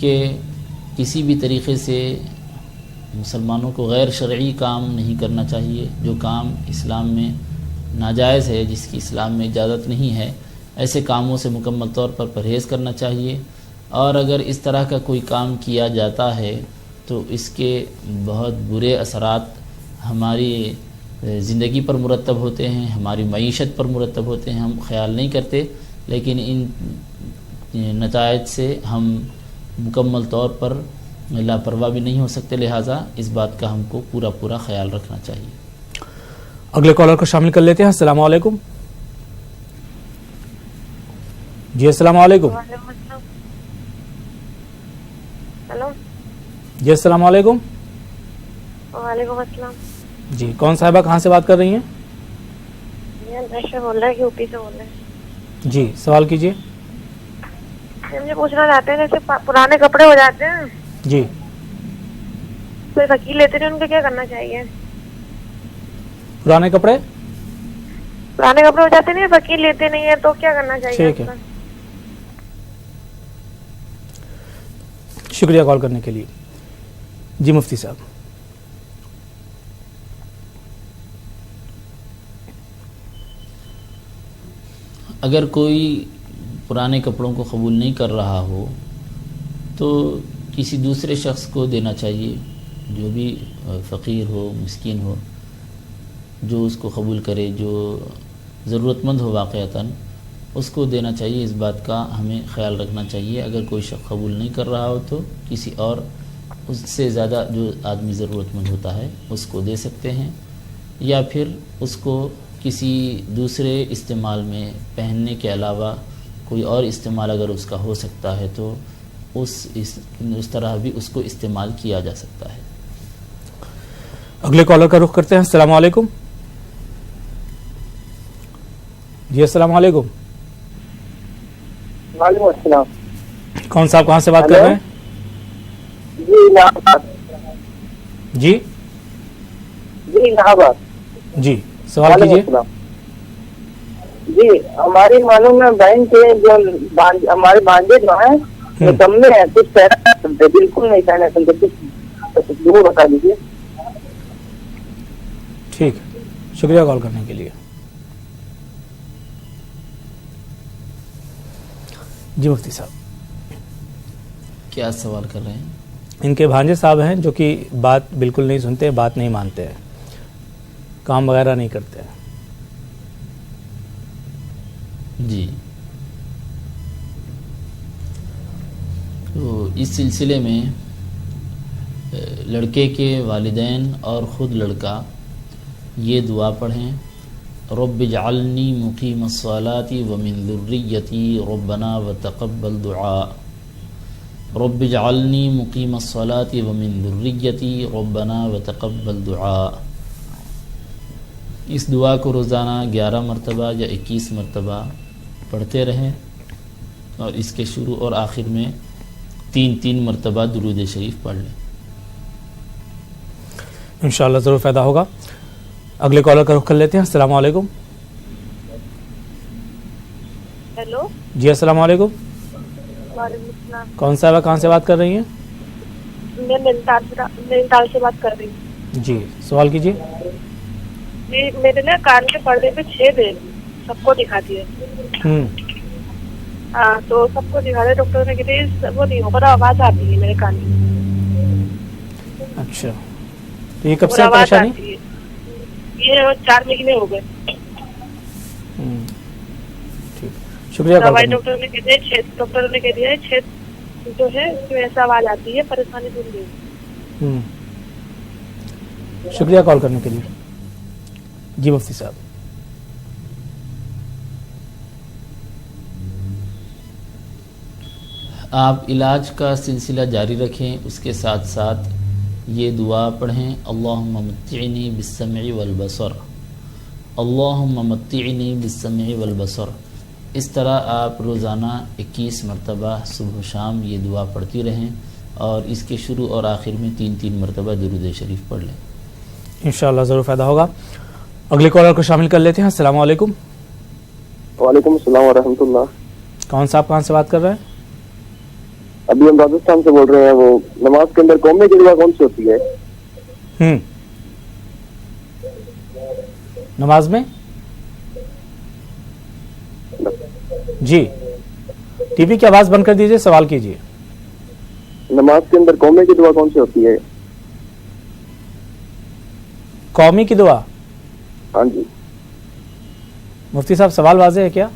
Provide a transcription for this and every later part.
کہ کسی بھی طریقے سے مسلمانوں کو غیر شرعی کام نہیں کرنا چاہیے. جو کام اسلام میں ناجائز ہے، جس کی اسلام میں اجازت نہیں ہے، ایسے کاموں سے مکمل طور پر پرہیز کرنا چاہیے. اور اگر اس طرح کا کوئی کام کیا جاتا ہے تو اس کے بہت برے اثرات ہماری زندگی پر مرتب ہوتے ہیں، ہماری معیشت پر مرتب ہوتے ہیں. ہم خیال نہیں کرتے، لیکن ان نتائج سے ہم مکمل طور پر لاپرواہ بھی نہیں ہو سکتے. لہٰذا اس بات کا ہم کو پورا خیال رکھنا چاہیے. اگلے کالر کو شامل کر لیتے ہیں. السلام علیکم. جی السلام علیکم. ہلو. جی السلام علیکم. وعلیکم السلام. جی کون صاحبہ کہاں سے بات کر رہی ہیں؟ یہ بول رہا ہے کہ اوپی سے بول رہے ہیں. جی سوال کیجیے. مجھے پوچھنا چاہتے ہیں جیسے پرانے کپڑے ہو جاتے ہیں، جی کوئی وکیل لیتے ہیں، ان کو کیا کرنا چاہیے؟ پرانے کپڑے ہو جاتے نہیں، وکیل لیتے نہیں ہیں، تو کیا کرنا چاہیے؟ ٹھیک ہے، شکریہ کال کرنے کے لیے. جی مفتی صاحب. اگر کوئی پرانے کپڑوں کو قبول نہیں کر رہا ہو تو کسی دوسرے شخص کو دینا چاہیے، جو بھی فقیر ہو، مسکین ہو، جو اس کو قبول کرے، جو ضرورت مند ہو واقعتاً، اس کو دینا چاہیے. اس بات کا ہمیں خیال رکھنا چاہیے. اگر کوئی شخص قبول نہیں کر رہا ہو تو کسی اور اس سے زیادہ جو آدمی ضرورت مند ہوتا ہے اس کو دے سکتے ہیں، یا پھر اس کو کسی دوسرے استعمال میں پہننے کے علاوہ کوئی اور استعمال اگر اس کا ہو سکتا ہے تو اس طرح بھی اس کو استعمال کیا جا سکتا ہے. اگلے کالر کا رخ کرتے ہیں. السلام علیکم. جی السلام علیکم. وعلیکم السلام. کون صاحب کہاں سے بات کر رہے ہیں؟ جی الہ آباد. جی الہ آباد. جی سوال کیجیے. جی ہماری معلوم ہے بہن کے جو ہمارے بانجے جو ہیں نکمے ہیں، کچھ پہنا سنتے، بالکل نہیں پہنا سنتے، کچھ ضرور بتا دیجیے. ٹھیک ہے، شکریہ کال کرنے کے لیے. جی مفتی صاحب. کیا سوال کر رہے ہیں؟ ان کے بھانجے صاحب ہیں جو کہ بات بالکل نہیں سنتے، بات نہیں مانتے ہیں، کام وغیرہ نہیں کرتے ہیں. جی تو اس سلسلے میں لڑکے کے والدین اور خود لڑکا یہ دعا پڑھیں: رب اجعلنی مقیم الصلاۃ ومن ذریتی ربنا وتقبل دعاء. رب اجعلنی مقیم الصلاۃ ومن ذریتی ربنا وتقبل دعاء. اس دعا کو روزانہ 11 مرتبہ یا 21 مرتبہ پڑھتے رہیں، اور اس کے شروع اور آخر میں 3 مرتبہ درود شریف پڑھ لیں. انشاءاللہ ضرور فائدہ ہوگا. اگلے کالر کا رخ کر لیتے ہیں. السلام علیکم. ہیلو. جی السلام علیکم. وعلیکم السلام. کون صاحبہ کہاں سے بات کر رہی ہیں؟ میں نینتال سے بات کر رہی ہوں. جی سوال کیجیے. جی میرے نا کان کے پردے پہ چھید ہے، سب کو دکھاتی ہے. ہاں تو سب کو دکھا دے، ڈاکٹر نے کہتے وہ نہیں ہوگا، آواز آتی ہے میرے کان میں. اچھا تو یہ کب سے پریشانی؟ یہ 4 مہینے ہو گئے. شکریہ. دوائی ڈاکٹر نے کہتے ہیں ڈاکٹر نے کہہ دیا ہے چھید جو ہے اس میں ایسا آواز آتی ہے، پریشانی دور نہیں. شکریہ کال کرنے کے لیے. جی مفتی صاحب. آپ علاج کا سلسلہ جاری رکھیں، اس کے ساتھ ساتھ یہ دعا پڑھیں: اللہم متعنی بالسمع والبصر، اللہم متعنی بالسمع والبصر. اس طرح آپ روزانہ 21 مرتبہ صبح و شام یہ دعا پڑھتی رہیں، اور اس کے شروع اور آخر میں 3 مرتبہ درود شریف پڑھ لیں. انشاءاللہ ضرور فائدہ ہوگا. اگلے کالر کو شامل کر لیتے ہیں. السلام علیکم. وعلیکم السلام ورحمۃ اللہ. کون صاحب کہاں سے بات کر رہے ہیں؟ ابھی ہم راجستھان سے بول رہے ہیں. وہ نماز کے اندر قومی کی دعا کون سی ہوتی ہے؟ نماز میں جی ٹی وی کی آواز بند کر دیجئے, سوال کیجئے. نماز کے اندر قومی کی دعا کون سی ہوتی ہے؟ قومی کی دعا. ہاں جی. مفتی صاحب سوال واضح ہے کیا؟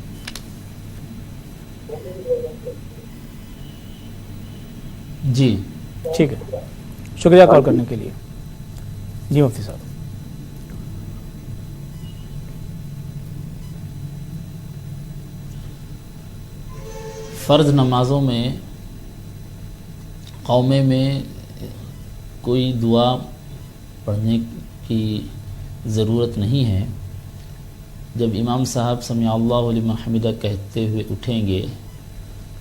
جی ٹھیک ہے, شکریہ کال کرنے کے لیے. جی مفتی صاحب. فرض نمازوں میں قومے میں کوئی دعا پڑھنے کی ضرورت نہیں ہے. جب امام صاحب سمع اللہ لمن حمدہ کہتے ہوئے اٹھیں گے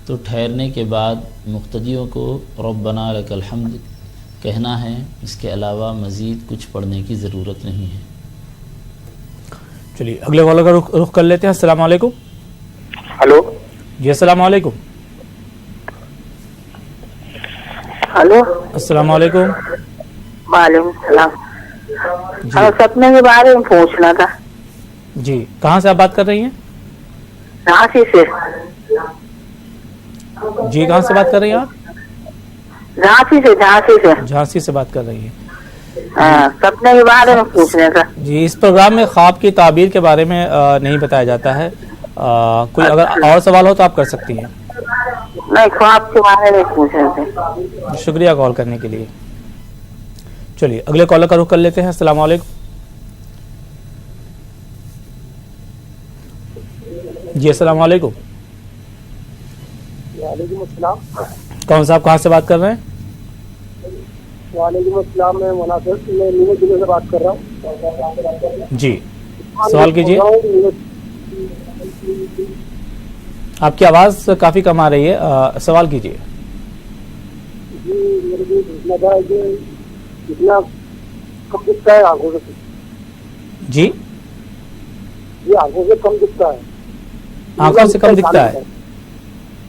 تو ٹھہرنے کے بعد مقتدیوں کو ربنا لک الحمد کہنا ہے. اس کے علاوہ مزید کچھ پڑھنے کی ضرورت نہیں ہے. چلیے اگلے کالر کا رخ کر لیتے ہیں. السلام علیکم. ہلو. جی السلام علیکم. ہلو. السلام علیکم. وعلیکم السلام. جی ہمیں سپنے کے بارے میں پوچھنا تھا. جی کہاں سے آپ بات کر رہی ہیں؟ رانچی سے. جی کہاں سے بات کر رہی ہیں آپ؟ جھانسی سے. جھانسی سے بات کر رہی ہیں. ہاں سپنے کے بارے میں پوچھنا تھا. جی اس پروگرام میں خواب کی تعبیر کے بارے میں نہیں بتایا جاتا ہے. کوئی اگر اور سوال ہو تو آپ کر سکتی ہیں. نہیں خواب کے بارے میں پوچھ رہے تھے. شکریہ کال کرنے کے لیے. چلیے اگلے کالر کا رخ کر لیتے ہیں. السلام علیکم. جی السلام علیکم. وعلیکم السلام. کون صاحب کہاں سے بات کر رہے ہیں؟ وعلیکم السلام. میں مناسب میں نیو ضلع سے بات کر رہا ہوں. جی سوال کیجیے. آپ کی آواز کافی کم آ رہی ہے, سوال کیجیے. جی میرے کو پوچھنا تھا کہ کتنا کم دکھتا ہے آنکھوں سے. جی یہ آنکھوں سے کم دکھتا ہے. آنکھوں سے کم دکھتا ہے.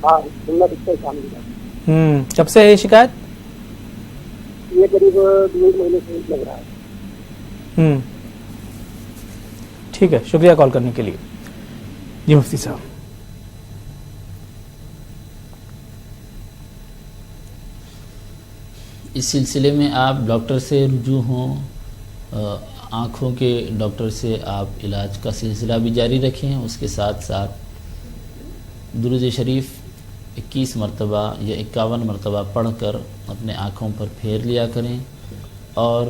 ہاں سننا دکھتا ہے شامل. کب سے ہے یہ شکایت؟ یہ قریب 2 مہینے سے لگ رہا ہے. ٹھیک ہے شکریہ کال کرنے کے لیے. جی مفتی صاحب. اس سلسلے میں آپ ڈاکٹر سے رجوع ہوں, آنکھوں کے ڈاکٹر سے آپ علاج کا سلسلہ بھی جاری رکھیں. اس کے ساتھ ساتھ درود شریف 21 مرتبہ یا 51 مرتبہ پڑھ کر اپنے آنکھوں پر پھیر لیا کریں. اور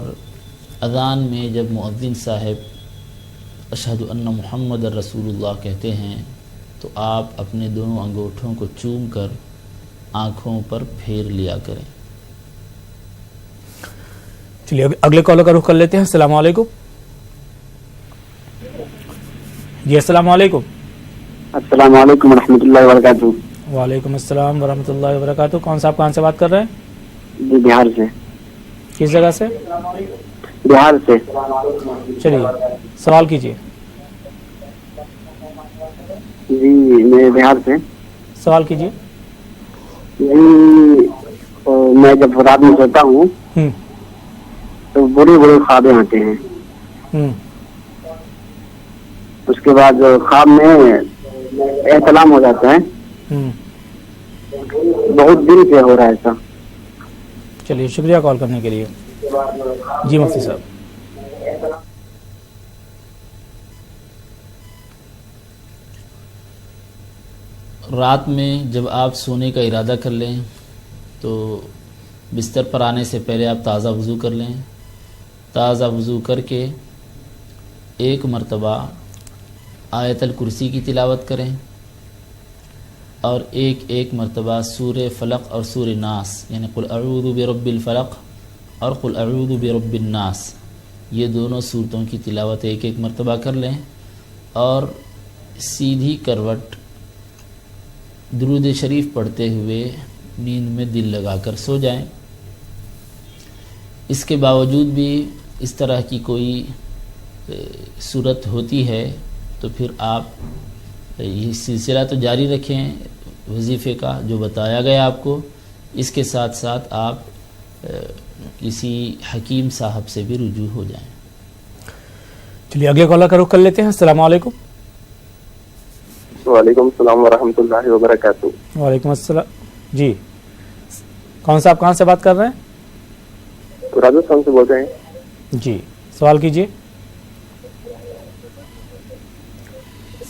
اذان میں جب مؤذن صاحب اشہد ان محمد رسول اللہ کہتے ہیں تو آپ اپنے دونوں انگوٹھوں کو چوم کر آنکھوں پر پھیر لیا کریں. چلیے اگلے کالر کا رخ کر لیتے ہیں. السلام علیکم. جی السلام علیکم. السلام علیکم ورحمۃ اللہ وبرکاتہ. وعلیکم السلام ورحمۃ اللہ وبرکاتہ. کون صاحب کہاں سے بات کر رہے ہیں؟ جی بہار سے. کس جگہ سے؟ بہار سے. چلیے سوال کیجیے. جی میں بہار سے. سوال کیجیے. جی میں جب رات میں سوتا ہوں تو بڑے بڑے خوابیں آتے ہیں. اس کے بعد خواب میں احتلام ہو جاتا ہے. بہت دن سے ہو رہا ہے ایسا. چلیے شکریہ کال کرنے کے لیے. جی مفتی صاحب. رات میں جب آپ سونے کا ارادہ کر لیں تو بستر پر آنے سے پہلے آپ تازہ وضو کر لیں. تازہ وضو کر کے 1 مرتبہ آیت الکرسی کی تلاوت کریں اور 1 مرتبہ سورہ فلق اور سورہ ناس یعنی قل اعوذ برب الفلق اور قل اعوذ برب الناس یہ دونوں سورتوں کی تلاوت 1 مرتبہ کر لیں اور سیدھی کروٹ درود شریف پڑھتے ہوئے نیند میں دل لگا کر سو جائیں. اس کے باوجود بھی اس طرح کی کوئی صورت ہوتی ہے تو پھر آپ یہ سلسلہ تو جاری رکھیں وظیفے کا جو بتایا گیا آپ کو, اس کے ساتھ ساتھ آپ کسی حکیم صاحب سے بھی رجوع ہو جائیں. چلیے اگلے کالر کا رخ کر لیتے ہیں. السلام علیکم. وعلیکم السلام ورحمۃ اللہ وبرکاتہ. وعلیکم السلام. جی کون صاحب کہاں سے بات کر رہے ہیں؟ راجستھان سے بول رہے ہیں. جی سوال کیجئے.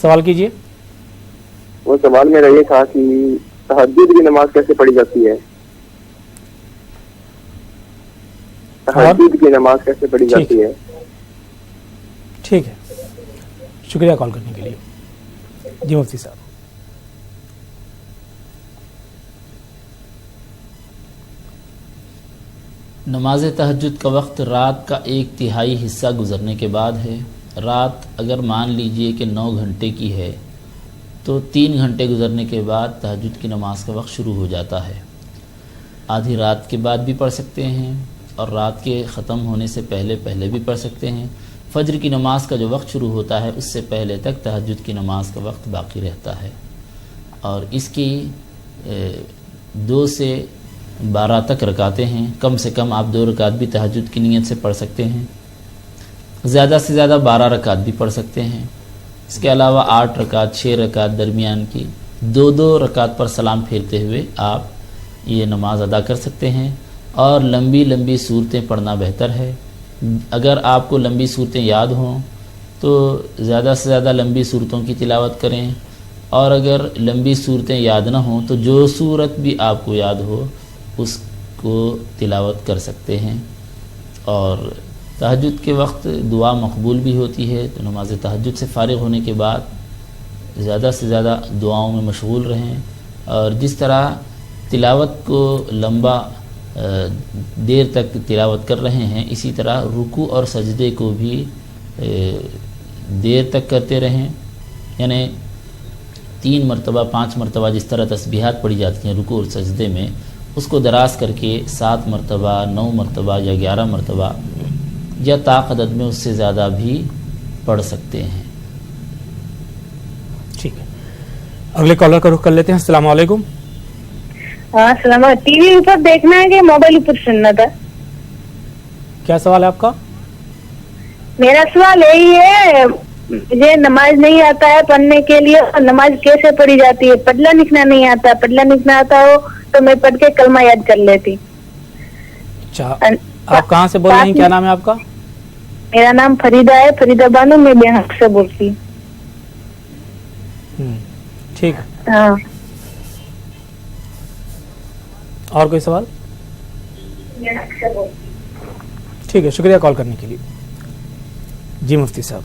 سوال کیجئے. وہ سوال میرا یہ تھا کہ تہجد کی نماز کیسے پڑھی جاتی ہے؟ تہجد کی نماز کیسے پڑھی جاتی ہے؟ ٹھیک ہے, شکریہ کال کرنے کے لیے. جی مفتی صاحب. نماز تہجد کا وقت رات کا 1/3 حصہ گزرنے کے بعد ہے. رات اگر مان لیجئے کہ 9 گھنٹے کی ہے تو 3 گھنٹے گزرنے کے بعد تہجد کی نماز کا وقت شروع ہو جاتا ہے. آدھی رات کے بعد بھی پڑھ سکتے ہیں اور رات کے ختم ہونے سے پہلے بھی پڑھ سکتے ہیں. فجر کی نماز کا جو وقت شروع ہوتا ہے اس سے پہلے تک تہجد کی نماز کا وقت باقی رہتا ہے, اور اس کی 2 سے 12 تک رکعتیں ہیں. کم سے کم آپ 2 رکعت بھی تہجد کی نیت سے پڑھ سکتے ہیں, زیادہ سے زیادہ 12 رکعت بھی پڑھ سکتے ہیں. اس کے علاوہ 8 رکعت 6 رکعت درمیان کی 2 رکعت پر سلام پھیرتے ہوئے آپ یہ نماز ادا کر سکتے ہیں. اور لمبی صورتیں پڑھنا بہتر ہے. اگر آپ کو لمبی صورتیں یاد ہوں تو زیادہ سے زیادہ لمبی صورتوں کی تلاوت کریں, اور اگر لمبی صورتیں یاد نہ ہوں تو جو صورت بھی آپ کو یاد ہو اس کو تلاوت کر سکتے ہیں. اور تہجد کے وقت دعا مقبول بھی ہوتی ہے, تو نماز تہجد سے فارغ ہونے کے بعد زیادہ سے زیادہ دعاؤں میں مشغول رہیں. اور جس طرح تلاوت کو لمبا دیر تک تلاوت کر رہے ہیں, اسی طرح رکوع اور سجدے کو بھی دیر تک کرتے رہیں. یعنی 3 مرتبہ 5 مرتبہ جس طرح تسبیحات پڑھی جاتی ہیں رکوع اور سجدے میں, اس کو دراز کر کے 7 مرتبہ 9 مرتبہ یا 11 مرتبہ یا طاق عدد میں اس سے زیادہ بھی پڑھ سکتے ہیں. ٹھیک ہے, اگلے کالر کا رخ کر لیتے ہیں. السلام علیکم. ہاں السلام علیکم. ٹی وی اوپر دیکھنا ہے کہ موبائل اوپر سننا تھا؟ کیا سوال ہے آپ کا؟ میرا سوال یہی ہے, مجھے نماز نہیں آتا ہے پڑھنے کے لیے, نماز کیسے پڑھی جاتی ہے؟ پڑھنا لکھنا نہیں آتا, پڑھنا لکھنا آتا ہو تو میں پڑھ کے کلمہ یاد کر لیتی. اچھا, آپ کہاں سے بول رہے ہیں؟ کیا نام ہے آپ کا؟ میرا نام فریدہ ہے, فریدہ بانو, میں بہار سے بولتی ہوں. ٹھیک ہے. ہاں. اور کوئی سوال؟ ٹھیک ہے, شکریہ کال کرنے کے لیے. جی مفتی صاحب.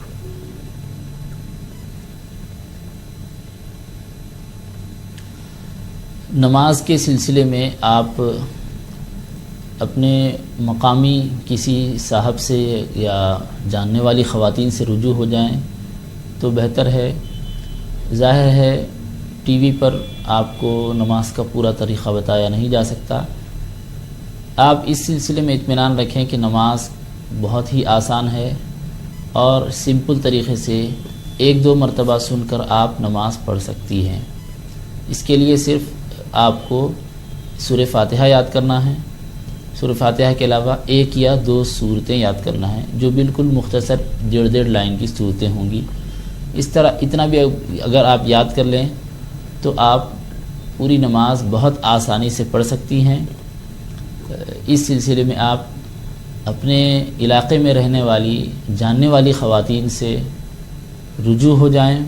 نماز کے سلسلے میں آپ اپنے مقامی کسی صاحب سے یا جاننے والی خواتین سے رجوع ہو جائیں تو بہتر ہے. ظاہر ہے ٹی وی پر آپ کو نماز کا پورا طریقہ بتایا نہیں جا سکتا. آپ اس سلسلے میں اطمینان رکھیں کہ نماز بہت ہی آسان ہے اور سمپل طریقے سے 1-2 مرتبہ سن کر آپ نماز پڑھ سکتی ہیں. اس کے لیے صرف آپ کو سورہ فاتحہ یاد کرنا ہے. سورہ فاتحہ کے علاوہ 1 یا 2 سورتیں یاد کرنا ہے جو بالکل مختصر 1.5 لائن کی سورتیں ہوں گی. اس طرح اتنا بھی اگر آپ یاد کر لیں تو آپ پوری نماز بہت آسانی سے پڑھ سکتی ہیں. اس سلسلے میں آپ اپنے علاقے میں رہنے والی جاننے والی خواتین سے رجوع ہو جائیں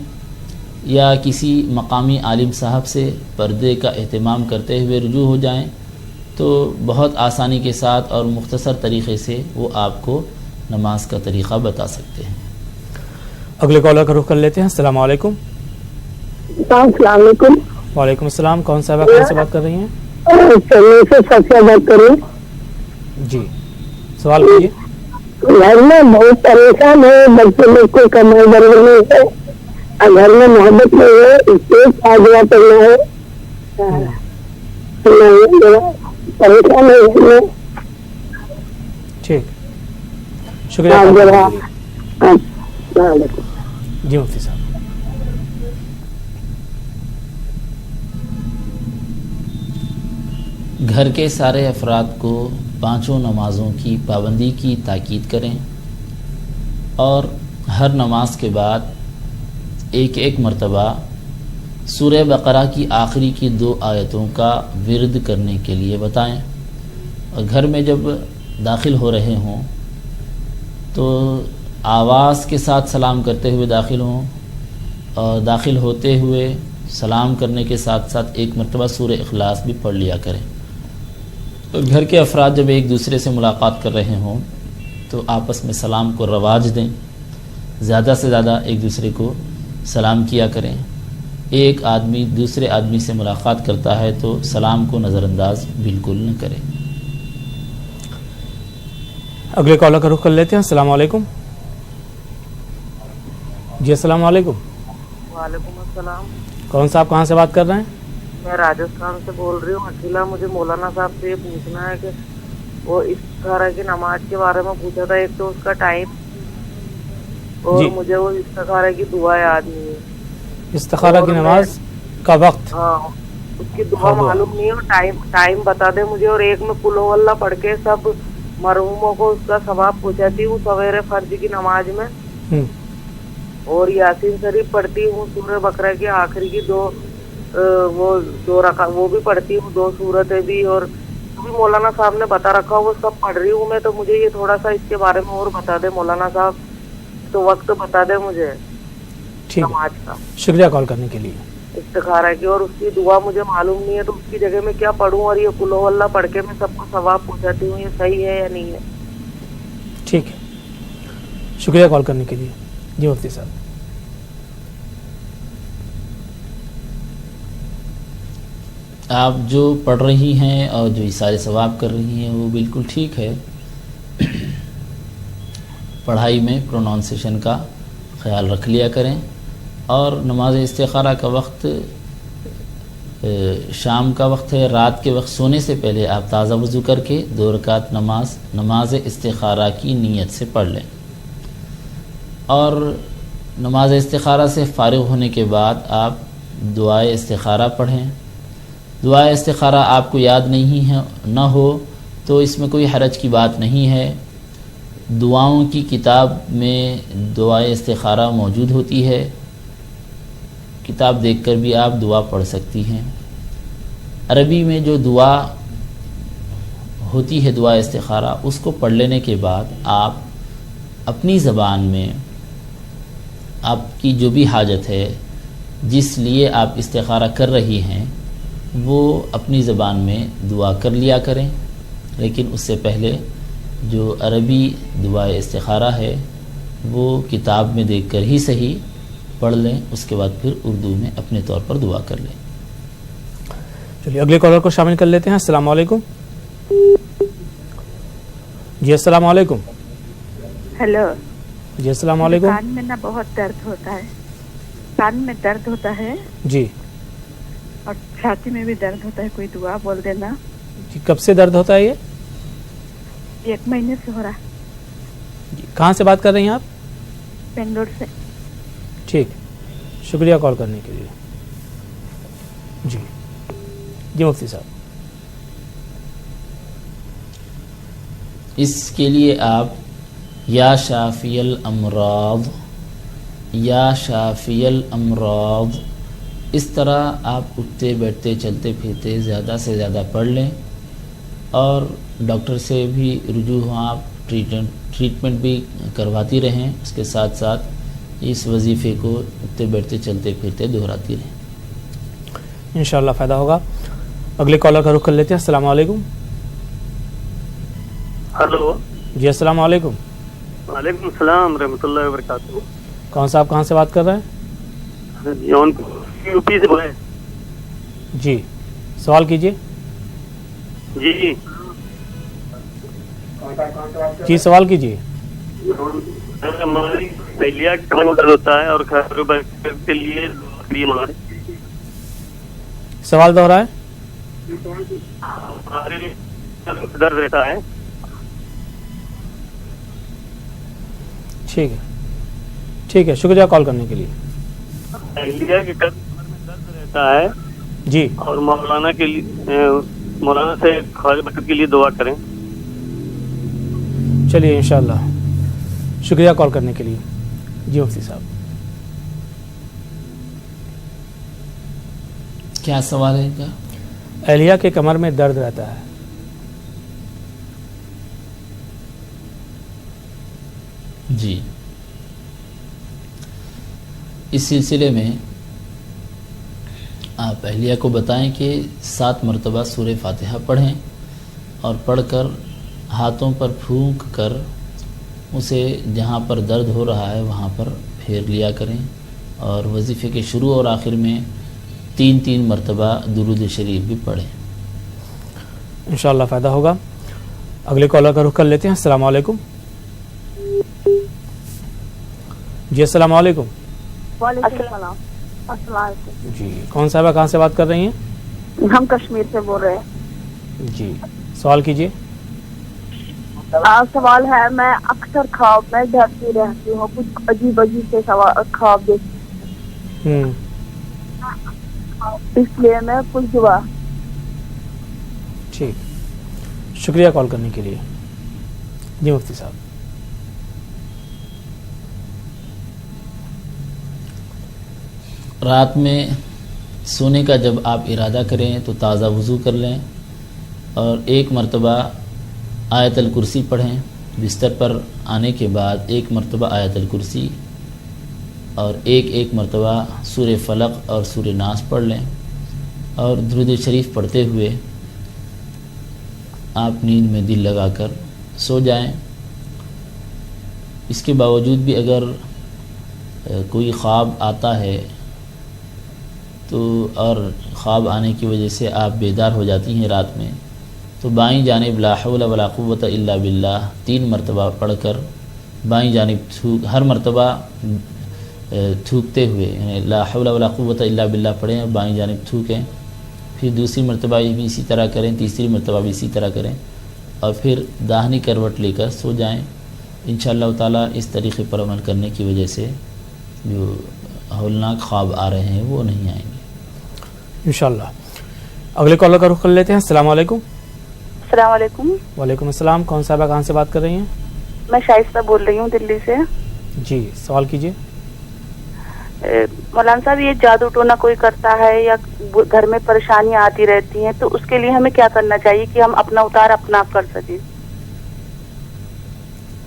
یا کسی مقامی عالم صاحب سے پردے کا اہتمام کرتے ہوئے رجوع ہو جائیں تو بہت آسانی کے ساتھ اور مختصر طریقے سے وہ آپ کو نماز کا طریقہ بتا سکتے ہیں. اگلے کالر کا رخ کر لیتے ہیں. السلام علیکم. السلام علیکم. وعلیکم السلام. کون صاحبہ کہاں سے بات کر رہی ہیں؟ بات کریں. جی سوال کیجیے. گھر میں بہت پریشان ہے, بچے لوگ کو کمر درد نہیں ہے, گھر میں محبت نہیں ہے, اسٹیج آگیا کرنا ہے, پریشان ہے. ٹھیک, شکریہ. جی مفتی صاحب. گھر کے سارے افراد کو 5 نمازوں کی پابندی کی تاکید کریں اور ہر نماز کے بعد ایک مرتبہ سورہ بقرہ کی آخری کی 2 آیتوں کا ورد کرنے کے لیے بتائیں، اور گھر میں جب داخل ہو رہے ہوں تو آواز کے ساتھ سلام کرتے ہوئے داخل ہوں، اور داخل ہوتے ہوئے سلام کرنے کے ساتھ ساتھ 1 مرتبہ سورہ اخلاص بھی پڑھ لیا کریں۔ اور گھر کے افراد جب ایک دوسرے سے ملاقات کر رہے ہوں تو آپس میں سلام کو رواج دیں، زیادہ سے زیادہ ایک دوسرے کو سلام کیا کریں۔ ایک آدمی دوسرے آدمی سے ملاقات کرتا ہے تو سلام کو نظر انداز بالکل نہ کرے۔ اگلے کالر کا رخ کر لیتے ہیں۔ السلام علیکم جی۔ السلام علیکم۔ وعلیکم السلام۔ کون صاحب کہاں سے بات کر رہے ہیں؟ میں راجستھان سے بول رہی ہوں اکیلا۔ مجھے مولانا صاحب سے یہ پوچھنا ہے کہ وہ استخارہ کی نماز کے بارے میں پوچھا تھا، ایک تو اس کا ٹائم اور مجھے وہ استخارہ کی دعا یاد نہیں ہے۔ استخارہ کی نماز کا وقت؟ ہاں، اس کی دعا معلوم نہیں ہے، ٹائم بتا دے مجھے۔ اور ایک میں قل ہو اللہ پڑھ کے سب مرحوموں کو اس کا ثواب پہنچاتی ہوں سویرے فرض کی نماز میں، اور یاسین شریف پڑھتی ہوں، سورہ بقرہ کی آخری کی 2 رکعت وہ بھی پڑھتی ہوں، 2 سورتیں بھی، اور بھی مولانا صاحب نے بتا رکھا وہ سب پڑھ رہی ہوں میں۔ تو مجھے یہ تھوڑا سا اس کے بارے میں اور بتا دے مولانا صاحب، تو وقت بتا دے مجھے نماز کا۔ شکریہ کال کرنے کے لیے۔ استخارہ کی، اور اس کی دعا مجھے معلوم نہیں ہے تو اس کی جگہ میں کیا پڑھوں، اور یہ قل ہو اللہ پڑھ کے میں سب کو ثواب پہنچاتی ہوں، یہ صحیح ہے یا نہیں ہے؟ ٹھیک ہے، شکریہ کال کرنے کے لیے۔ جی مفتی صاحب۔ آپ جو پڑھ رہی ہیں اور جو اشارے ثواب کر رہی ہیں وہ بالکل ٹھیک ہے۔ پڑھائی میں پرونانسیشن کا خیال رکھ لیا کریں، اور نماز استخارہ کا وقت شام کا وقت ہے، رات کے وقت سونے سے پہلے آپ تازہ وضو کر کے 2 رکعت نماز استخارہ کی نیت سے پڑھ لیں، اور نماز استخارہ سے فارغ ہونے کے بعد آپ دعائے استخارہ پڑھیں۔ دعائے استخارہ آپ کو یاد نہیں ہے نہ ہو تو اس میں کوئی حرج کی بات نہیں ہے۔ دعاؤں کی کتاب میں دعائے استخارہ موجود ہوتی ہے، کتاب دیکھ کر بھی آپ دعا پڑھ سکتی ہیں۔ عربی میں جو دعا ہوتی ہے دعا استخارہ، اس کو پڑھ لینے کے بعد آپ اپنی زبان میں آپ کی جو بھی حاجت ہے، جس لیے آپ استخارہ کر رہی ہیں، وہ اپنی زبان میں دعا کر لیا کریں، لیکن اس سے پہلے جو عربی دعائے استخارہ ہے وہ کتاب میں دیکھ کر ہی صحیح پڑھ لیں، اس کے بعد پھر اردو میں اپنے طور پر دعا کر لیں۔ چلیے اگلے کالر کو شامل کر لیتے ہیں۔ السلام علیکم جی۔ السلام علیکم۔ ہیلو جی السلام علیکم۔ کان میں نا بہت درد ہوتا ہے، کان میں درد ہوتا ہے جی، اور چھاتی میں بھی درد ہوتا ہے، کوئی دعا بول دینا۔ جی کب سے درد ہوتا ہے یہ؟ 1 مہینے سے ہو رہا ہے۔ جی کہاں سے بات کر رہی ہیں آپ؟ بنگلور سے۔ ٹھیک، شکریہ کال کرنے کے لیے۔ جی جی مفتی صاحب۔ اس کے لیے آپ یا شافی الامراض، یا شافی الامراض، اس طرح آپ اٹھتے بیٹھتے چلتے پھرتے زیادہ سے زیادہ پڑھ لیں، اور ڈاکٹر سے بھی رجوع ہوں، آپ ٹریٹمنٹ بھی کرواتی رہیں، اس کے ساتھ ساتھ اس وظیفے کو اٹھتے بیٹھتے چلتے پھرتے دہراتی رہیں، انشاءاللہ فائدہ ہوگا۔ اگلے کالر کا رخ کر لیتے ہیں۔ السلام علیکم۔ ہلو جی السلام علیکم۔ وعلیکم السلام رحمۃ اللہ وبرکاتہ۔ کون صاحب کہاں سے بات کر رہے ہیں؟ یو پی سے بولے۔ جی سوال کیجیے۔ جی جی سوال کیجیے۔ ہماری پہلیا درد ہوتا ہے اور کے لیے سوال دوہرائیں۔ درد رہتا ہے۔ ٹھیک ہے، ٹھیک ہے، شکریہ کال کرنے کے لیے۔ پہلیا کے درد رہتا ہے جی، اور مولانا کے لیے مولانا سے خواجہ برکت کے لیے دعا کریں. چلیے انشاءاللہ. شکریہ کال کرنے کے لیے. جی مفتی صاحب کیا سوال ہے ان کا؟ اہلیہ کے کمر میں درد رہتا ہے. جی اس سلسلے میں آپ اہلیہ کو بتائیں کہ 7 مرتبہ سورہ فاتحہ پڑھیں اور پڑھ کر ہاتھوں پر پھونک کر اسے جہاں پر درد ہو رہا ہے وہاں پر پھیر لیا کریں، اور وظیفے کے شروع اور آخر میں 3 مرتبہ درود شریف بھی پڑھیں. انشاءاللہ فائدہ ہوگا. اگلے کالر کا رخ کر لیتے ہیں. السلام علیکم. جی السلام علیکم. وعلیکم السلام. السلام علیکم. جی کون صاحبہ کہاں سے بات کر رہی ہیں؟ ہم کشمیر سے بول رہے ہیں. جی سوال کیجیے. سوال ہے، میں اکثر خواب میں ڈرتی رہتی ہوں، کچھ عجیب سے خواب دیکھتی ہوں، اس لیے میں کچھ دعا. ٹھیک شکریہ کال کرنے کے لیے. جی مفتی صاحب رات میں سونے کا جب آپ ارادہ کریں تو تازہ وضو کر لیں اور 1 مرتبہ آیت الکرسی پڑھیں. بستر پر آنے کے بعد 1 مرتبہ آیت الکرسی اور 1 مرتبہ سورہ فلق اور سورہ ناس پڑھ لیں اور درود شریف پڑھتے ہوئے آپ نیند میں دل لگا کر سو جائیں. اس کے باوجود بھی اگر کوئی خواب آتا ہے تو اور خواب آنے کی وجہ سے آپ بیدار ہو جاتی ہیں رات میں، تو بائیں جانب لا حول ولا قوت الا باللہ 3 مرتبہ پڑھ کر بائیں جانب ہر مرتبہ تھوکتے ہوئے، یعنی لا حول ولا قوت الا باللہ پڑھیں اور بائیں جانب تھوکیں. پھر دوسری مرتبہ بھی اسی طرح کریں، تیسری مرتبہ بھی اسی طرح کریں اور پھر داہنی کروٹ لے کر سو جائیں. انشاءاللہ تعالیٰ اس طریقے پر عمل کرنے کی وجہ سے جو ہولناک خواب آ رہے ہیں وہ نہیں آئیں گے انشاءاللہ. اگلے کالر کا رخ کر لیتے ہیں. السلام علیکم. السلام علیکم. وعلیکم السلام. کون صاحبہ کہاں سے بات کر رہی ہیں؟ میں شائستہ بول رہی ہوں دلی سے. جی سوال کیجیے. مولانا صاحب یہ جادو ٹونا کوئی کرتا ہے یا گھر میں پریشانیاں آتی رہتی ہیں تو اس کے لیے ہمیں کیا کرنا چاہیے کہ ہم اپنا اتار اپنا آپ کر سکیں؟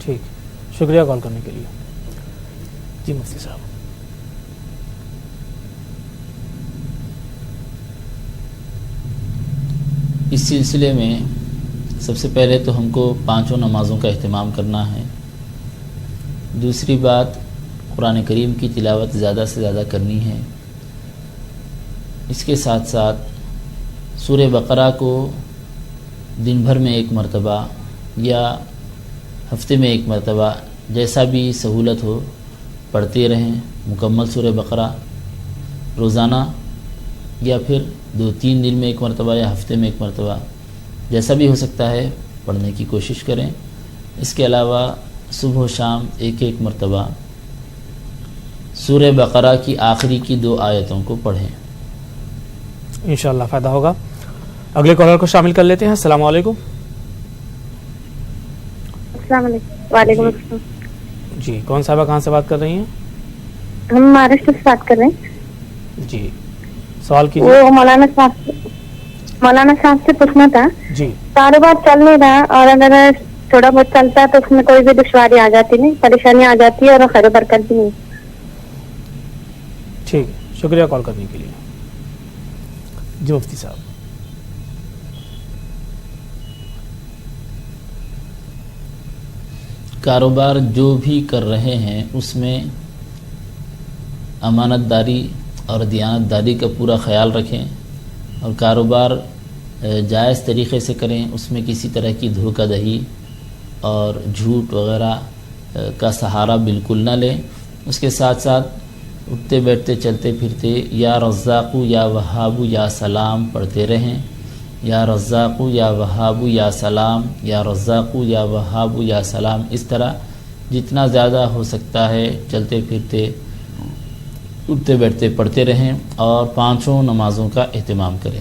ٹھیک شکریہ کال کرنے کے لیے. جی مفتی صاحب اس سلسلے میں سب سے پہلے تو ہم کو 5 نمازوں کا اہتمام کرنا ہے. دوسری بات قرآن کریم کی تلاوت زیادہ سے زیادہ کرنی ہے. اس کے ساتھ ساتھ سورہ بقرہ کو دن بھر میں 1 مرتبہ یا ہفتے میں 1 مرتبہ جیسا بھی سہولت ہو پڑھتے رہیں. مکمل سورہ بقرہ روزانہ یا پھر 2-3 دن میں 1 مرتبہ یا ہفتے میں 1 مرتبہ جیسا بھی ہو سکتا ہے پڑھنے کی کوشش کریں. اس کے علاوہ صبح و شام 1 مرتبہ سورہ بقرہ کی آخری کی 2 آیتوں کو پڑھیں. انشاءاللہ فائدہ ہوگا. اگلے کالر کو شامل کر لیتے ہیں. السلام علیکم. السلام علیکم. وعلیکم السلام. جی کون صاحبہ کہاں سے بات کر رہی ہیں؟ ہم مہاراشٹر سے بات کر رہے ہیں. جی سوال کیجیے. وہ مولانا صاحب سے پوچھنا تھا. جی کاروبار چل نہیں رہا اور اگر تھوڑا بہت چلتا ہے تو اس میں کوئی بھی دشواری آ جاتی نہیں، پریشانی آ جاتی ہے اور خیر و برکت بھی نہیں. ٹھیک شکریہ کال کرنے کے لیے. جی مفتی صاحب کاروبار جو بھی کر رہے ہیں اس میں امانت داری اور دیانت داری کا پورا خیال رکھیں اور کاروبار جائز طریقے سے کریں. اس میں کسی طرح کی دھوکہ دہی اور جھوٹ وغیرہ کا سہارا بالکل نہ لیں. اس کے ساتھ ساتھ اٹھتے بیٹھتے چلتے پھرتے یا رزاق یا وہاب یا سلام پڑھتے رہیں. یا رزاق یا وہاب یا سلام، یا رزاق یا وہاب یا سلام. اس طرح جتنا زیادہ ہو سکتا ہے چلتے پھرتے اٹھتے بیٹھتے پڑھتے رہیں اور 5 نمازوں کا اہتمام کریں.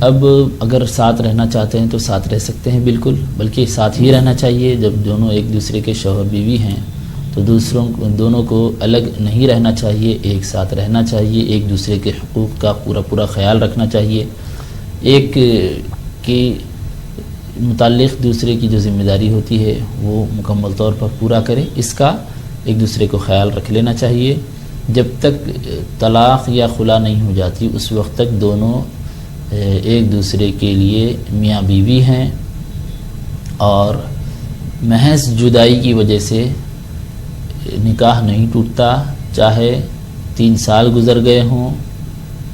اب اگر ساتھ رہنا چاہتے ہیں تو ساتھ رہ سکتے ہیں بالکل، بلکہ ساتھ ہی رہنا چاہیے. جب دونوں ایک دوسرے کے شوہر بیوی ہیں تو دونوں کو الگ نہیں رہنا چاہیے، ایک ساتھ رہنا چاہیے، ایک دوسرے کے حقوق کا پورا خیال رکھنا چاہیے. ایک کے متعلق دوسرے کی جو ذمہ داری ہوتی ہے وہ مکمل طور پر پورا کرے، اس کا ایک دوسرے کو خیال رکھ لینا چاہیے. جب تک طلاق یا خلا نہیں ہو جاتی اس وقت تک دونوں ایک دوسرے کے لیے میاں بیوی ہیں، اور محض جدائی کی وجہ سے نکاح نہیں ٹوٹتا، چاہے 3 سال گزر گئے ہوں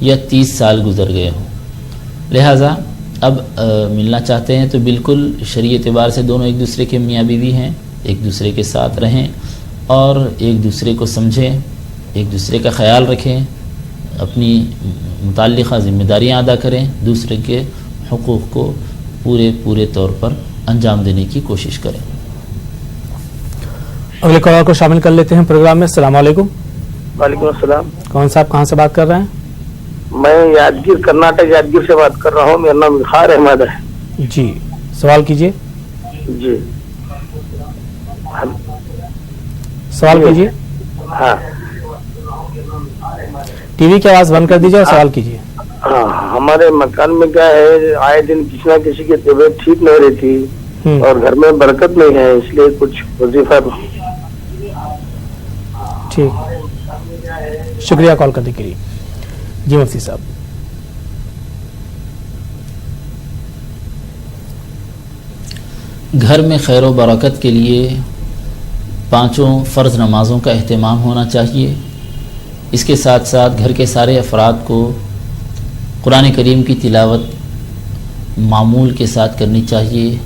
یا 30 سال گزر گئے ہوں. لہٰذا اب ملنا چاہتے ہیں تو بالکل شرعی اعتبار سے دونوں ایک دوسرے کے میاں بیوی ہیں، ایک دوسرے کے ساتھ رہیں اور ایک دوسرے کو سمجھیں، ایک دوسرے کا خیال رکھیں، اپنی متعلقہ ذمہ داریاں ادا کریں، دوسرے کے حقوق کو پورے طور پر انجام دینے کی کوشش کریں. اگلے کالر کو شامل کر لیتے ہیں پروگرام میں. السلام علیکم. وعلیکم السلام. کون صاحب کہاں سے بات کر رہے ہیں؟ میں یادگیر کرناٹک یادگیر سے بات کر رہا ہوں. میرا نام اظہار احمد ہے. جی سوال کیجیے. جی سوال کیجیے. ہاں ٹی وی کی آواز بند کر دیجیے اور سوال کیجیے. ہاں ہمارے مکان میں کیا ہے، آئے دن کسی نہ کسی کی طبیعت ٹھیک نہیں رہتی اور گھر میں برکت نہیں ہے، اس لیے کچھ وظیفہ. ٹھیک، شکریہ کال کرنے کے لیے. جی مفتی صاحب. گھر میں خیر و برکت کے لیے 5 فرض نمازوں کا اہتمام ہونا چاہیے. اس کے ساتھ ساتھ گھر کے سارے افراد کو قرآن کریم کی تلاوت معمول کے ساتھ کرنی چاہیے.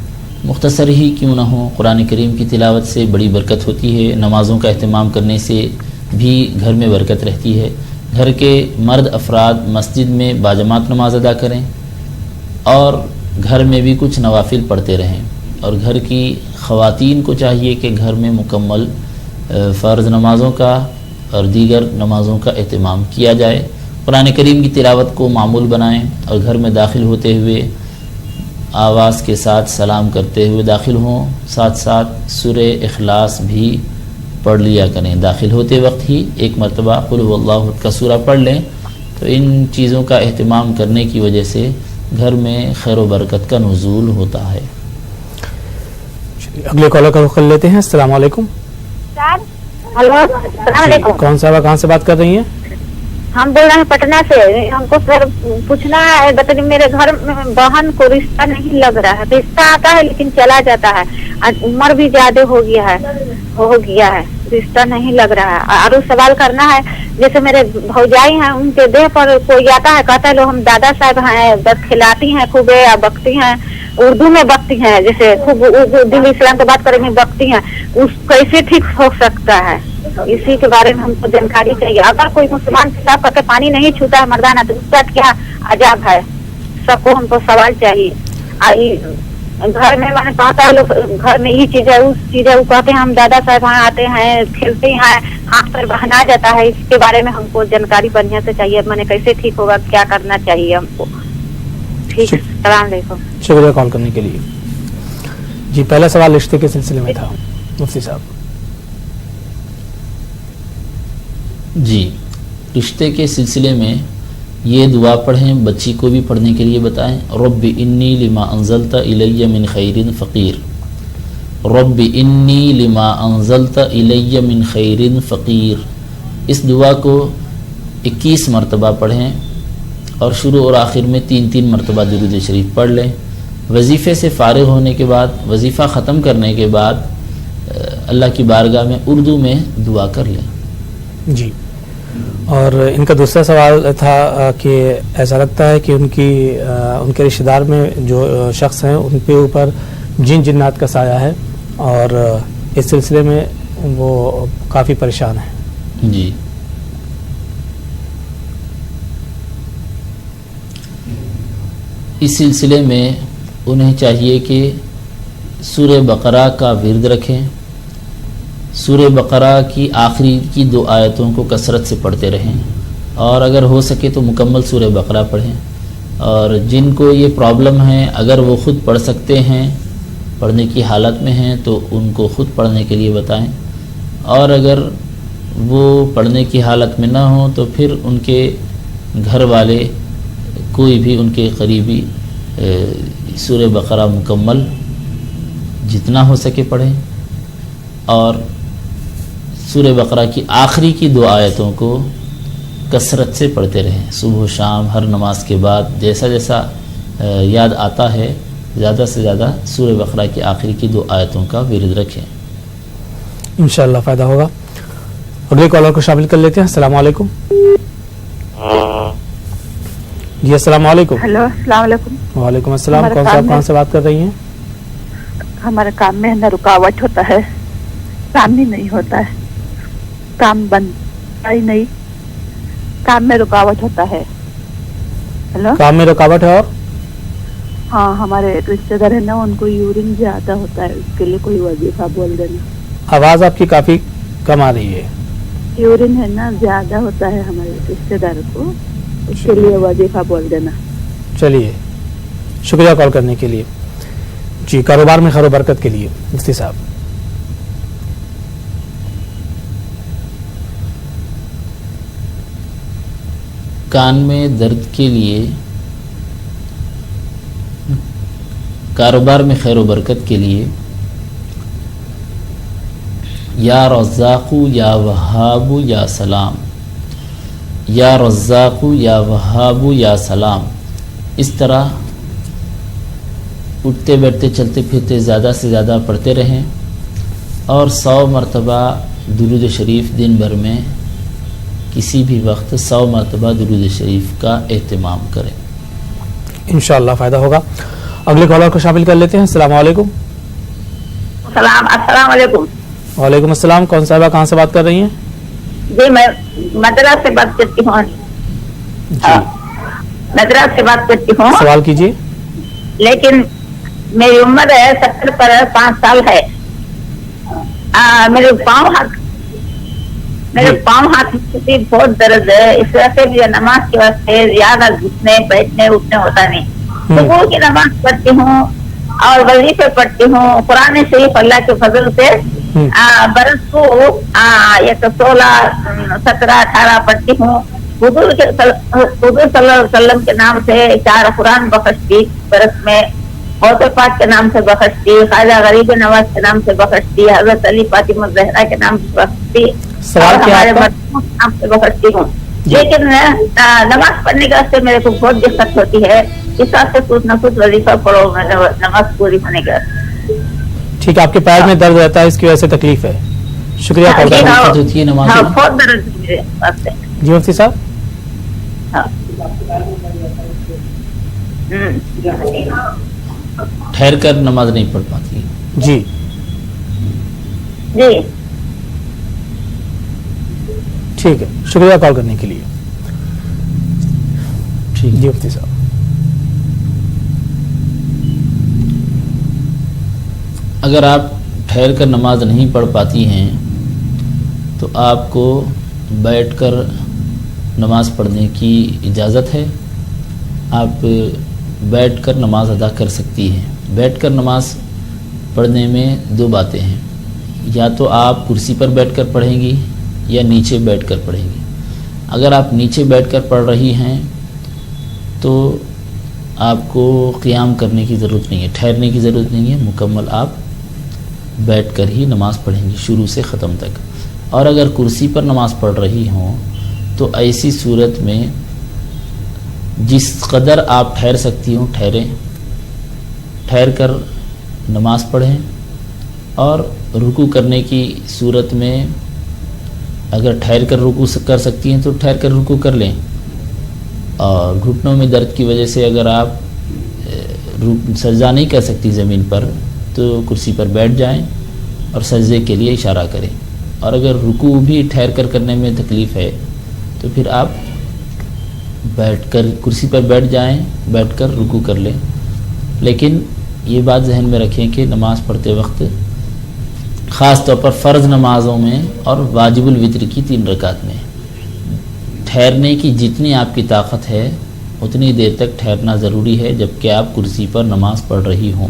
مختصر ہی کیوں نہ ہو، قرآن کریم کی تلاوت سے بڑی برکت ہوتی ہے. نمازوں کا اہتمام کرنے سے بھی گھر میں برکت رہتی ہے. گھر کے مرد افراد مسجد میں باجماعت نماز ادا کریں اور گھر میں بھی کچھ نوافل پڑھتے رہیں. اور گھر کی خواتین کو چاہیے کہ گھر میں مکمل فرض نمازوں کا اور دیگر نمازوں کا اہتمام کیا جائے. قرآن کریم کی تلاوت کو معمول بنائیں اور گھر میں داخل ہوتے ہوئے آواز کے ساتھ سلام کرتے ہوئے داخل ہوں. ساتھ ساتھ سورہ اخلاص بھی پڑھ لیا کریں. داخل ہوتے وقت ہی 1 مرتبہ قل هو اللہ احد کا سورہ پڑھ لیں. تو ان چیزوں کا اہتمام کرنے کی وجہ سے گھر میں خیر و برکت کا نزول ہوتا ہے. اگلے کالر کا رخ کر لیتے ہیں. السلام علیکم. ہلو السلام علیکم. کون صاحبہ کہاں سے بات کر رہی ہیں؟ ہم بول رہے ہیں پٹنہ سے. ہم کو سر پوچھنا ہے، بتائیے میرے گھر میں بہن کو رشتہ نہیں لگ رہا ہے. رشتہ آتا ہے لیکن چلا جاتا ہے. عمر بھی زیادہ ہو گیا ہے رشتہ نہیں لگ رہا ہے. اور سوال کرنا ہے، جیسے میرے بھوجائی ہیں ان کے دیہ پر کوئی آتا ہے، کہتا ہے لو ہم دادا صاحب ہیں، بس کھلاتی ہیں خوب یا بکتی ہیں، اردو میں بکتی ہیں، جیسے خوب دین اسلام کی بات کریں گے بکتی ہیں. اس کیسے ٹھیک ہو سکتا ہے؟ اسی کے بارے میں ہم کو جانکاری چاہیے. اگر کوئی مسلمان پیشاب کر کے پانی نہیں چھوتا ہے مردانہ تو اس کا کیا عذاب ہے؟ سب کو ہم کو سوال چاہیے. گھر میں میں نے کہتا ہے لوگ گھر میں یہ چیز ہے اس چیز ہے، وہ کہتے ہیں ہم دادا صاحب وہاں آتے ہیں کھیلتے ہیں، ہاتھ پر بہنا جاتا ہے. اس کے بارے میں ہم کو جانکاری بڑھیا سے چاہیے. میں نے کیسے ٹھیک ہوگا، کیا کرنا چاہیے ہم کو؟ ٹھیک، السلام علیکم. شکریہ کال کرنے کے لیے. جی پہلا سوال رشتے کے سلسلے میں تھا مفتی صاحب. جی رشتے کے سلسلے میں یہ دعا پڑھیں، بچی کو بھی پڑھنے کے لیے بتائیں. رب انی لما انزلت الی من خیر فقیر. رب انی لما انزلت الی من خیر فقیر. اس دعا کو 21 مرتبہ پڑھیں اور شروع اور آخر میں 3 مرتبہ درود شریف پڑھ لیں. وظیفے سے فارغ ہونے کے بعد، وظیفہ ختم کرنے کے بعد اللہ کی بارگاہ میں اردو میں دعا کر لیں. جی اور ان کا دوسرا سوال تھا کہ ایسا لگتا ہے کہ ان کے رشتہ دار میں جو شخص ہیں ان کے اوپر جنات کا سایہ ہے اور اس سلسلے میں وہ کافی پریشان ہیں. جی اس سلسلے میں انہیں چاہیے کہ سورہ بقرہ کا ورد رکھیں. سورہ بقرہ کی آخری کی 2 آیتوں کو کثرت سے پڑھتے رہیں اور اگر ہو سکے تو مکمل سورہ بقرہ پڑھیں. اور جن کو یہ پرابلم ہے اگر وہ خود پڑھ سکتے ہیں، پڑھنے کی حالت میں ہیں، تو ان کو خود پڑھنے کے لیے بتائیں، اور اگر وہ پڑھنے کی حالت میں نہ ہوں تو پھر ان کے گھر والے کوئی بھی ان کے قریبی سورہ بقرہ مکمل جتنا ہو سکے پڑھیں، اور سورہ بقرہ کی آخری کی 2 آیتوں کو کثرت سے پڑھتے رہیں، صبح و شام ہر نماز کے بعد جیسا جیسا یاد آتا ہے زیادہ سے زیادہ سورہ بقرہ کی آخری کی 2 آیتوں کا ورد رکھیں، انشاءاللہ فائدہ ہوگا۔ اگلے کالر کو شامل کر لیتے ہیں۔ السلام علیکم جی، السلام علیکم۔ ہیلو، السلام علیکم۔ وعلیکم السلام، کون صاحب کہاں سے بات کر رہی ہیں؟ ہمارے کام میں نہ رکاوٹ ہوتا ہے، کام ہی نہیں ہوتا ہے، کام بنتا ہی نہیں، کام میں رکاوٹ ہوتا ہے۔ ہیلو، کام میں رکاوٹ ہے، اور ہاں ہمارے رشتے دار ہے نا، ان کو یورین زیادہ ہوتا ہے، اس کے لیے کوئی وظیفہ بول دینا۔ آواز آپ کی کافی کم آ رہی ہے۔ یورین ہے نا زیادہ ہوتا ہے ہمارے رشتے دار کو، اس کے لیے وظیفہ بول دینا۔ چلیے، شکریہ کال کرنے کے لیے۔ جی، کاروبار میں خیر و برکت کے لیے مفتی صاحب۔ کان میں درد کے لیے، کاروبار میں خیر و برکت کے لیے یا رزاق یا وہاب یا سلام، یا رزاق یا وہاب یا سلام، اس طرح اٹھتے بیٹھتے چلتے پھرتے زیادہ سے زیادہ پڑھتے رہیں، اور 100 مرتبہ درود شریف دن بھر میں کسی بھی وقت 100 مرتبہ درود شریف کا اہتمام کریں، انشاءاللہ فائدہ ہوگا۔ اگلے کالر کو شامل کر لیتے ہیں۔ السلام علیکم۔ السلام علیکم۔ وعلیکم السلام، کون صاحبہ کہاں سے بات کر رہی ہیں؟ جی، میں مدراس سے بات کرتی ہوں۔ جی، مدراس سے بات کرتی ہوں، سوال کیجیے۔ لیکن میری عمر ہے 70 پر 5 سال ہے۔ میرے پاؤں ہاتھ میں بہت درد ہے، اس وجہ سے مجھے نماز کے واسطے زیادہ گھٹنے بیٹھنے اٹھنے ہوتا نہیں۔ صبح کی نماز پڑھتی ہوں اور وظیفے پڑھتی ہوں، قرآن شریف اللہ کے فضل سے برس کو 16 17 18 پڑھتی ہوں۔ حضور صلی اللہ علیہ وسلم کے نام سے 4 قرآن بخشتی برس میں، غوث پاک کے نام سے بخشتی، خواجہ غریب نواز کے نام سے بخشتی، حضرت علی فاطمہ زہرا کے نام سے بخشتی، اور ہمارے مرحوم کے نام سے بخشتی ہوں۔ لیکن نماز پڑھنے کے واسطے میرے کو بہت دقت ہوتی ہے، اس واسطے کچھ نہ کچھ وظیفہ پڑھو نماز پوری ہونے کے واسطے۔ ٹھیک ہے، آپ کے پیر میں درد رہتا ہے، اس کی وجہ سے تکلیف ہے۔ شکریہ کال کرنے کے لیے۔ بہت درد ہے میرے واسطے۔ جی مفتی صاحب، ٹھہر کر نماز نہیں پڑھ پاتی؟ جی جی ٹھیک ہے، شکریہ کال کرنے کے لیے۔ ٹھیک جی مفتی صاحب، اگر آپ ٹھہر کر نماز نہیں پڑھ پاتی ہیں تو آپ کو بیٹھ کر نماز پڑھنے کی اجازت ہے، آپ بیٹھ کر نماز ادا کر سکتی ہیں۔ بیٹھ کر نماز پڑھنے میں 2 باتیں ہیں، یا تو آپ کرسی پر بیٹھ کر پڑھیں گی یا نیچے بیٹھ کر پڑھیں گی۔ اگر آپ نیچے بیٹھ کر پڑھ رہی ہیں تو آپ کو قیام کرنے کی ضرورت نہیں ہے، ٹھہرنے کی ضرورت نہیں ہے، مکمل آپ بیٹھ کر ہی نماز پڑھیں گی شروع سے ختم تک۔ اور اگر کرسی پر نماز پڑھ رہی ہوں تو ایسی صورت میں جس قدر آپ ٹھہر سکتی ہوں ٹھہریں، ٹھہر کر نماز پڑھیں، اور رکوع کرنے کی صورت میں اگر ٹھہر کر رکوع کر سکتی ہیں تو ٹھہر کر رکوع کر لیں، اور گھٹنوں میں درد کی وجہ سے اگر آپ سجدہ نہیں کر سکتی زمین پر تو کرسی پر بیٹھ جائیں اور سجدے کے لیے اشارہ کریں، اور اگر رکوع بھی ٹھہر کر کرنے میں تکلیف ہے تو پھر آپ بیٹھ کر کرسی پر بیٹھ جائیں، بیٹھ کر رکوع کر لیں۔ لیکن یہ بات ذہن میں رکھیں کہ نماز پڑھتے وقت خاص طور پر فرض نمازوں میں اور واجب الوتر کی 3 رکعت میں ٹھہرنے کی جتنی آپ کی طاقت ہے اتنی دیر تک ٹھہرنا ضروری ہے جبکہ آپ کرسی پر نماز پڑھ رہی ہوں،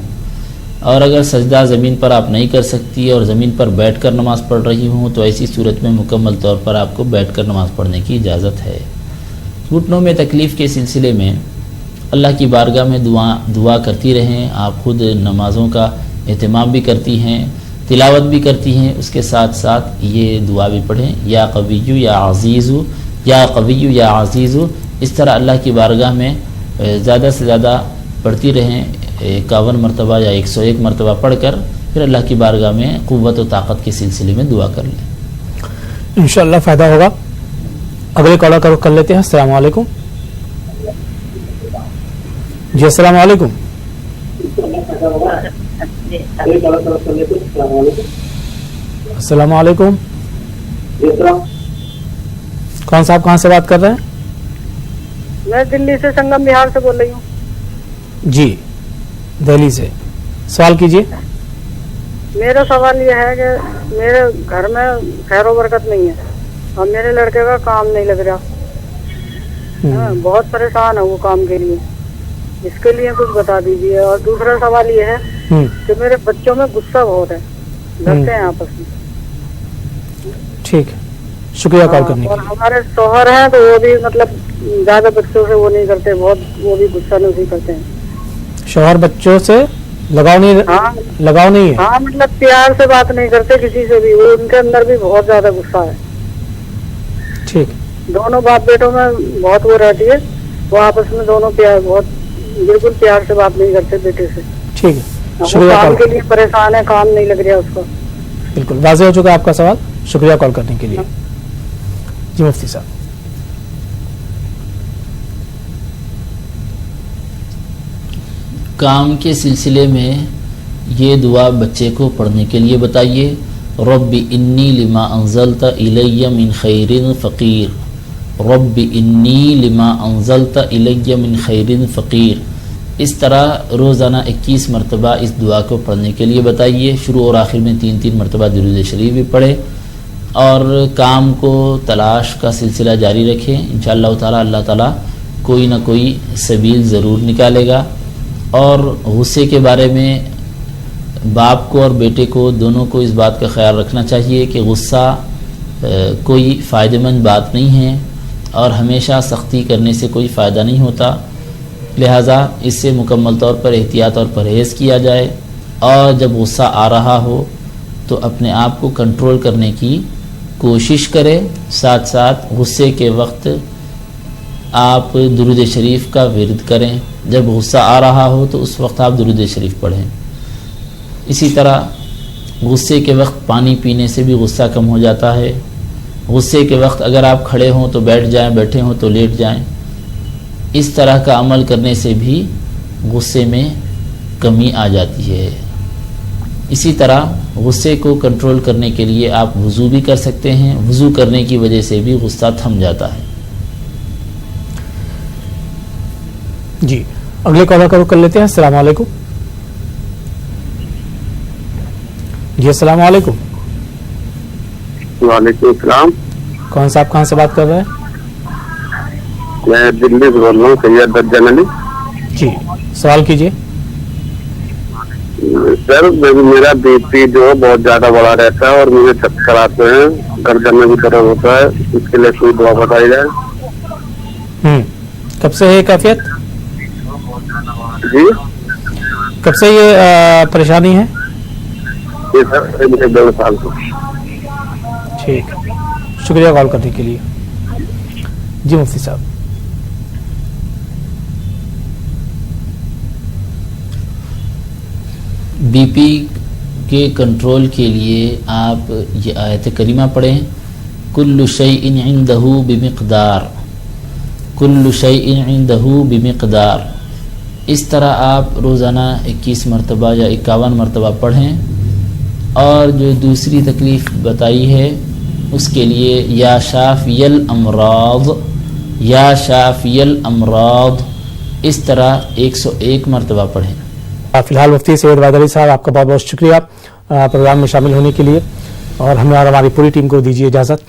اور اگر سجدہ زمین پر آپ نہیں کر سکتی اور زمین پر بیٹھ کر نماز پڑھ رہی ہوں تو ایسی صورت میں مکمل طور پر آپ کو بیٹھ کر نماز پڑھنے کی اجازت ہے۔ گھٹنوں میں تکلیف کے سلسلے میں اللہ کی بارگاہ میں دعا کرتی رہیں۔ آپ خود نمازوں کا اہتمام بھی کرتی ہیں، تلاوت بھی کرتی ہیں، اس کے ساتھ ساتھ یہ دعا بھی پڑھیں، یا قویو یا عزیزو، یا قویو یا عزیزو، اس طرح اللہ کی بارگاہ میں زیادہ سے زیادہ پڑھتی رہیں، 51 مرتبہ یا 101 مرتبہ پڑھ کر پھر اللہ کی بارگاہ میں قوت و طاقت کے سلسلے میں دعا کر لیں۔ انشاءاللہ فائدہ ہوگا۔ اگلے کالر کا رخ کر لیتے ہیں۔ السلام علیکم جی، السلام علیکم۔ السلام علیکم، کون صاحب کہاں سے بات کر رہے ہیں؟ میں دلی سے سنگم بہار سے بول رہی ہوں۔ جی، دہلی سے، سوال کیجیے۔ میرا سوال یہ ہے کہ میرے گھر میں خیر و برکت نہیں ہے اور میرے لڑکے کا کام نہیں لگ رہا، بہت پریشان ہے وہ کام کے لیے، اس کے لیے کچھ بتا دیجیے۔ اور دوسرا سوال یہ ہے کہ میرے بچوں میں غصہ بہت ہے، لڑتے ہیں آپس میں۔ ٹھیک ہے، شکریہ کال کرنے اور ہمارے شوہر ہیں تو وہ بھی مطلب زیادہ بچوں سے وہ نہیں کرتے، بہت وہ بھی غصہ نہیں کرتے ہیں۔ شوہر بچوں سے لگاؤ نہیں ہے؟ ہاں، مطلب پیار سے بات نہیں کرتے کسی سے بھی، وہ ان کے اندر بھی بہت زیادہ غصہ ہے۔ ٹھیک، دونوں باپ بیٹوں میں بہت وہ رہتی ہے، وہ آپس میں دونوں پیار بہت بالکل پیار سے بات نہیں کرتے بیٹے سے۔ ٹھیک ہے، شکریہ۔ کام کے لیے پریشان ہے، کام نہیں لگ رہا اس کو۔ بالکل واضح ہو چکا آپ کا سوال، شکریہ کال کرنے کے لیے۔ جی مفتی صاحب، کام کے سلسلے میں یہ دعا بچے کو پڑھنے کے لیے بتائیے۔ رب انی لما انزلت الی من خیر فقیر، رب انی لما انزلت الی من خیر فقیر، اس طرح روزانہ 21 مرتبہ اس دعا کو پڑھنے کے لیے بتائیے۔ شروع اور آخر میں 3 مرتبہ درود شریف بھی پڑھیں اور کام کو تلاش کا سلسلہ جاری رکھیں۔ انشاءاللہ تعالی اللہ تعالی کوئی نہ کوئی سبیل ضرور نکالے گا۔ اور غصے کے بارے میں باپ کو اور بیٹے کو دونوں کو اس بات کا خیال رکھنا چاہیے کہ غصہ کوئی فائدہ مند بات نہیں ہے اور ہمیشہ سختی کرنے سے کوئی فائدہ نہیں ہوتا، لہٰذا اس سے مکمل طور پر احتیاط اور پرہیز کیا جائے، اور جب غصہ آ رہا ہو تو اپنے آپ کو کنٹرول کرنے کی کوشش کرے، ساتھ ساتھ غصے کے وقت آپ درود شریف کا ورد کریں۔ جب غصہ آ رہا ہو تو اس وقت آپ درود شریف پڑھیں۔ اسی طرح غصے کے وقت پانی پینے سے بھی غصہ کم ہو جاتا ہے۔ غصے کے وقت اگر آپ کھڑے ہوں تو بیٹھ جائیں، بیٹھے ہوں تو لیٹ جائیں۔ اس طرح کا عمل کرنے سے بھی غصے میں کمی آ جاتی ہے۔ اسی طرح غصے کو کنٹرول کرنے کے لیے آپ وضو بھی کر سکتے ہیں، وضو کرنے کی وجہ سے بھی غصہ تھم جاتا ہے۔ جی، اگلے کالر کا رخ کر لیتے ہیں۔ السلام علیکم جی، السلام علیکم۔ وعلیکم السلام۔ کون صاحب کہاں سے بات کر رہے ہیں؟ میں دلی سے بول رہا ہوں، سید درجن علی۔ جی، سوال کیجیے۔ سر میرا بی پی جو ہے بہت زیادہ بڑا رہتا ہے اور مجھے چکر آتے ہیں، گردن میں بھی درد ہوتا ہے، اس کے لیے کوئی دعا بتائی جائے۔ کب سے ہے کیفیت؟ جی، کب سے یہ پریشانی ہے؟ جی سر، مجھے 2 سال سے۔ ٹھیک، شکریہ کال کرنے کے لیے۔ جی مفتی صاحب، بی پی کے کنٹرول کے لیے آپ یہ آیت کریمہ پڑھیں، کل شیء عندہ بمقدار، کل شیء عندہ بمقدار۔ اس طرح آپ روزانہ 21 مرتبہ یا 51 مرتبہ پڑھیں، اور جو دوسری تکلیف بتائی ہے اس کے لیے یا شافی الامراض، یا شافی الامراض، اس طرح 101 مرتبہ پڑھیں۔ فی الحال مفتی سید وحید علی صاحب آپ کا بہت بہت شکریہ پروگرام میں شامل ہونے کے لیے، اور ہمیں اور ہماری پوری ٹیم کو دیجیے اجازت۔